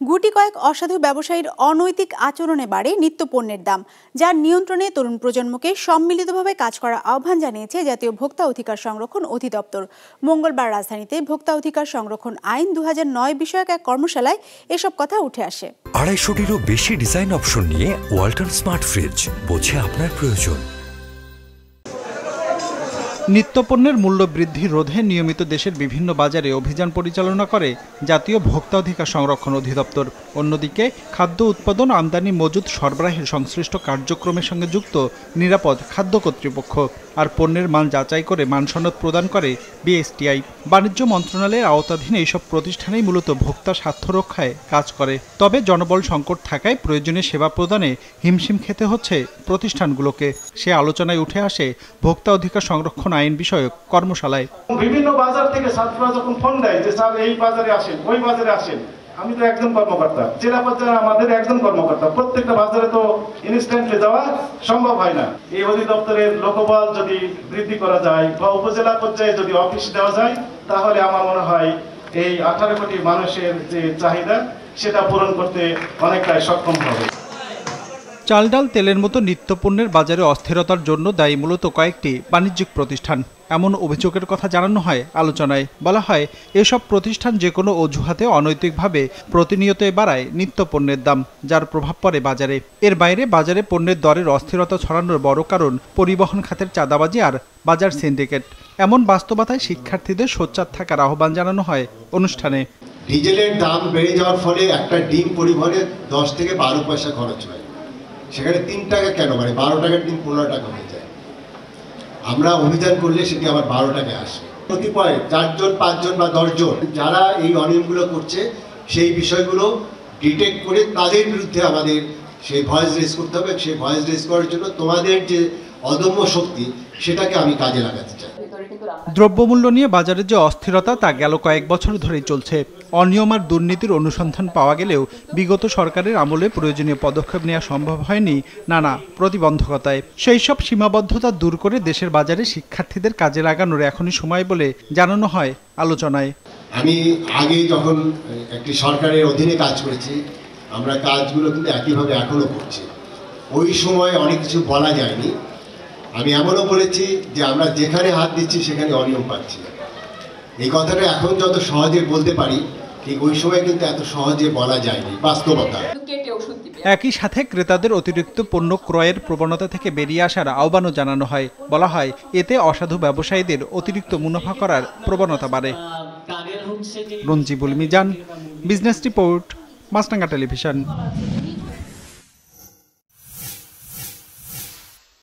গুটি কয়েক অসাধু ব্যবসায়ীর অনৈতিক আচরণে বাড়ে নিত্যপণ্যের দাম, যার নিয়ন্ত্রণে তরুণ প্রজন্মকে সম্মিলিতভাবে কাজ করার আহ্বান জানিয়েছে জাতীয় ভোক্তা অধিকার সংরক্ষণ অধিদপ্তর। মঙ্গলবার রাজধানীতে ভোক্তা অধিকার সংরক্ষণ আইন 2009 বিষয়ক এক কর্মশালায় এসব কথা উঠে আসে। 250-টিরও বেশি ডিজাইন অপশন নিয়ে ওয়ালটন স্মার্ট ফ্রিজ, বোঝে আপনার প্রয়োজন। নিত্যপণ্যের মূল্য বৃদ্ধি রোধে নিয়মিত দেশের বিভিন্ন বাজারে অভিযান পরিচালনা করে জাতীয় ভোক্তা অধিকার সংরক্ষণ অধিদপ্তর। অন্যদিকে খাদ্য উৎপাদন, আমদানি, মজুত, সরবরাহের সংশ্লিষ্ট কার্যক্রমের সঙ্গে যুক্ত নিরাপদ খাদ্য কর্তৃপক্ষ আর পণ্যের মান যাচাই করে মানসনদ প্রদান করে বিএসটিআই। বাণিজ্য মন্ত্রণালয়ের আওতাধীন এইসব প্রতিষ্ঠানেই মূলত ভোক্তা স্বার্থ রক্ষায় কাজ করে। তবে জনবল সংকট থাকায় প্রয়োজনীয় সেবা প্রদানে হিমশিম খেতে হচ্ছে প্রতিষ্ঠানগুলোকে। সে আলোচনায় উঠে আসে ভোক্তা অধিকার সংরক্ষণ আইন বিষয়ক কর্মশালায়। বিভিন্ন বাজার থেকে ছাত্ররা যখন ফোন দেয় যে স্যার এই বাজারে আসেন, ওই বাজারে আসেন, আমি তো একজন কর্মকর্তা, জেলা পর্যায়ে আমাদের একজন কর্মকর্তা, প্রত্যেকটা বাজারে তো ইনস্ট্যান্টলি যাওয়া সম্ভব হয় না। এই অধিদপ্তরের লোকবল যদি বৃদ্ধি করা যায় বা উপজেলা পর্যায়ে যদি অফিস দেওয়া যায়, তাহলে আমার মনে হয় এই 18 কোটি মানুষের যে চাহিদা সেটা পূরণ করতে অনেকটাই সক্ষম হবে। চাল, ডাল, তেলের মতো নিত্যপণ্যের বাজারে অস্থিরতার জন্য দায়ী মূলত কয়েকটি বাণিজ্যিক প্রতিষ্ঠান, এমন অভিযোগের কথা জানানো হয় আলোচনায়। বলা হয়, এসব প্রতিষ্ঠান যে কোনো অজুহাতে অনৈতিকভাবে প্রতিনিয়ত বাড়ায় নিত্যপণ্যের দাম, যার প্রভাব পড়ে বাজারে। এর বাইরে বাজারে পণ্যের দরের অস্থিরতা ছড়ানোর বড় কারণ পরিবহন খাতের চাঁদাবাজি আর বাজার সিন্ডিকেট। এমন বাস্তবতায় শিক্ষার্থীদের সোচ্চার থাকার আহ্বান জানানো হয় অনুষ্ঠানে। ডিজেলের দাম বেড়ে যাওয়ার ফলে একটা ডিম পরিবহনে 10 থেকে 12 পয়সা খরচ হয়, সেখানে 3 টাকা কেন মানে 12 টাকার ডিম 15 টাকা হয়ে যায়। আমরা অভিযান করলে সেটি আবার 12 টাকায় আসে। কতিপয় 4 জন 5 জন বা 10 জন যারা এই অনিয়মগুলো করছে, সেই বিষয়গুলো ডিটেক্ট করে তাদের বিরুদ্ধে আমাদের সেই ভয়েস রেজ করতে হবে। সেই ভয়েস রেজ করার জন্য তোমাদের যে অদম্য শক্তি, সেটাকে আমি কাজে লাগাতে চাই। দ্রব্যমূল্য নিয়ে বাজারে যে অস্থিরতা, তা গেল কয়েক বছর ধরেই চলছে। অনিয়ম আর দুর্নীতির অনুসন্ধান পাওয়া গেলেও বিগত সরকারের আমলে প্রয়োজনীয় পদক্ষেপ নেওয়া সম্ভব হয়নি নানা প্রতিবন্ধকতায়। সেই সব সীমাবদ্ধতা দূর করে দেশের বাজারে শিক্ষার্থীদের কাজে লাগানোর এখনই সময় বলে জানানো হয় আলোচনায়। আমি আগে যখন একটি সরকারের অধীনে কাজ করেছি, আমরা কাজগুলো কিন্তু একইভাবে এখনো করছি। ওই সময় অনেক কিছু বলা যায়নি। আমি এমনও বলেছি যে আমরা যেখানে হাত দিচ্ছি সেখানে অনিয়ম পাচ্ছি। এই কথাটা এখন যত সহজে বলতে পারি, ঠিক ওই সময় কিন্তু এত সহজে বলা যায়নি, বাস্তবতা। একই সাথে ক্রেতাদের অতিরিক্ত পণ্য ক্রয়ের প্রবণতা থেকে বেরিয়ে আসার আহ্বানও জানানো হয়। বলা হয়, এতে অসাধু ব্যবসায়ীদের অতিরিক্ত মুনাফা করার প্রবণতা বাড়ে। রঞ্জিবুল মিজান, বিজনেস রিপোর্ট, মাছরাঙা টেলিভিশন।